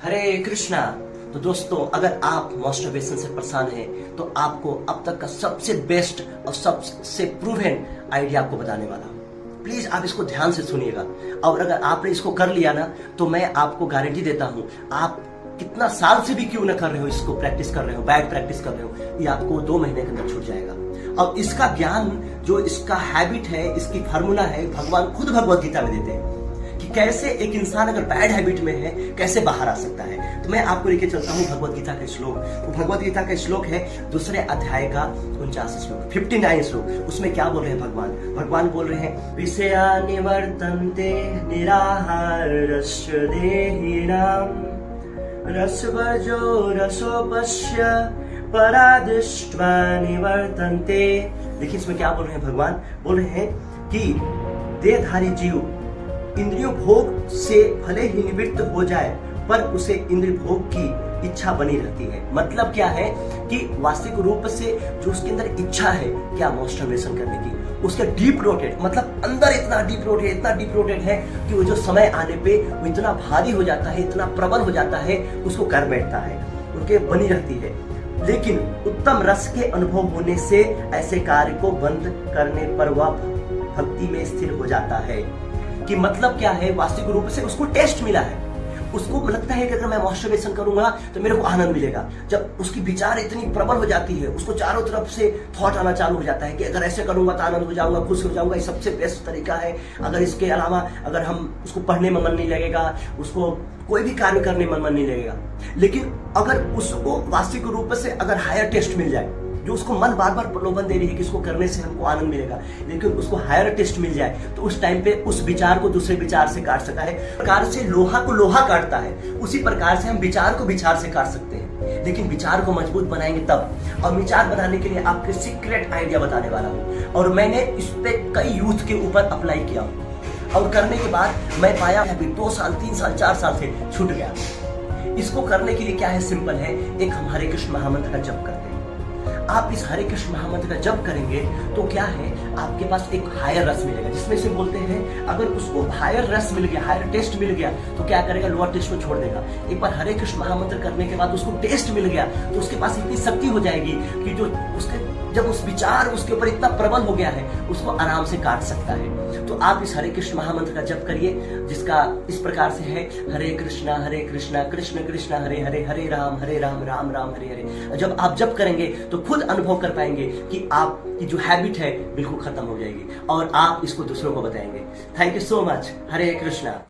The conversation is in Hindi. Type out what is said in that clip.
हरे कृष्णा। तो दोस्तों, अगर आप मास्टरबेशन से परेशान हैं तो आपको अब तक का सबसे बेस्ट और सबसे प्रूवन आइडिया आपको बताने वाला हूं। प्लीज आप इसको ध्यान से सुनिएगा, और अगर आपने इसको कर लिया ना तो मैं आपको गारंटी देता हूं, आप कितना साल से भी क्यों ना कर रहे हो, इसको प्रैक्टिस कर रहे हो, बैड प्रैक्टिस कर रहे हो, ये आपको 2 महीने के अंदर छूट जाएगा। और इसका ज्ञान, जो इसका हैबिट है, इसकी फार्मूला है, भगवान खुद भगवत गीता में देते हैं कि कैसे एक इंसान अगर बैड हैबिट में है कैसे बाहर आ सकता है। तो मैं आपको लेके चलता हूँ भगवत गीता का श्लोक। तो भगवत गीता का श्लोक है 2 अध्याय का 49 श्लोक, 59 श्लोक। उसमें क्या बोल रहे हैं भगवान बोल रहे हैं, विषया निवर्तन्ते निराहार रस्य देहिनाम रसवर्जो रसोपस्य परादृष्ट्वा निवर्तन्ते। देखिए इसमें क्या बोल रहे हैं भगवान, बोल रहे हैं कि देहधारी जीव इंद्रियों भोग से भले ही निवृत्त हो जाए पर उसे इंद्रिय भोग की इच्छा बनी रहती है। मतलब क्या है कि वास्तविक रूप से जो उसके अंदर इच्छा है क्या मास्टरबेशन करने की, उसके डीप रोटेड, मतलब अंदर इतना डीप रोटेड है कि वो जो समय आने पे वो इतना भारी हो जाता है, इतना प्रबल हो जाता है, उसको कर बैठता है, उनके बनी रहती है। लेकिन उत्तम रस के अनुभव होने से ऐसे कार्य को बंद करने पर वह भक्ति में स्थिर हो जाता है। कि मतलब क्या है, वास्तविक रूप से उसको टेस्ट मिला है, उसको लगता है कि अगर मैं मास्टरबेशन करूंगा तो मेरे को आनंद मिलेगा। जब उसकी विचार इतनी प्रबल हो जाती है, उसको चारों तरफ से थॉट आना चालू हो जाता है कि अगर ऐसे करूंगा तो आनंद हो जाऊंगा, खुश हो जाऊंगा, ये सबसे बेस्ट तरीका है। अगर इसके अलावा अगर हम उसको पढ़ने में मन नहीं लगेगा, उसको कोई भी कार्य करने में मन नहीं लगेगा। लेकिन अगर उसको वास्तविक रूप से अगर हायर टेस्ट मिल जाए, जो उसको मन बार बार प्रलोभन दे रही है कि इसको करने से हमको आनंद मिलेगा, लेकिन उसको हायर टेस्ट मिल जाए तो उस टाइम पे उस विचार को दूसरे विचार से काट सकता है। प्रकार से लोहा को लोहा काटता है, उसी प्रकार से हम विचार को विचार से काट सकते हैं। लेकिन विचार को मजबूत बनाएंगे तब। और विचार बनाने के लिए आपके सीक्रेट आइडिया बताने वाला हूँ, और मैंने इस पे कई यूथ के ऊपर अप्लाई किया और करने के बाद मैं पाया है 2 साल 3 साल 4 साल से छूट गया। इसको करने के लिए क्या है, सिंपल है, एक हम हरे कृष्ण महामंत्र का जप करते हैं। आप इस हरे कृष्ण महामंत्र का जप करेंगे तो क्या है, आपके पास एक हायर रस मिलेगा, जिसमें से बोलते हैं अगर उसको हायर रस मिल गया, हायर टेस्ट मिल गया तो क्या करेगा, लोअर टेस्ट को छोड़ देगा। एक बार हरे कृष्ण महामंत्र करने के बाद उसको टेस्ट मिल गया तो उसके पास इतनी शक्ति हो जाएगी कि जो उसके जब उस विचार उसके ऊपर इतना प्रबल हो गया है, उसको आराम से काट सकता है। तो आप इस हरे कृष्ण महामंत्र का जप करिए, जिसका इस प्रकार से है, हरे कृष्णा कृष्ण कृष्ण हरे हरे, हरे राम राम राम हरे हरे। जब आप जप करेंगे तो खुद अनुभव कर पाएंगे कि आपकी जो हैबिट है बिल्कुल खत्म हो जाएगी, और आप इसको दूसरों को बताएंगे। Thank you so much. Hare Krishna.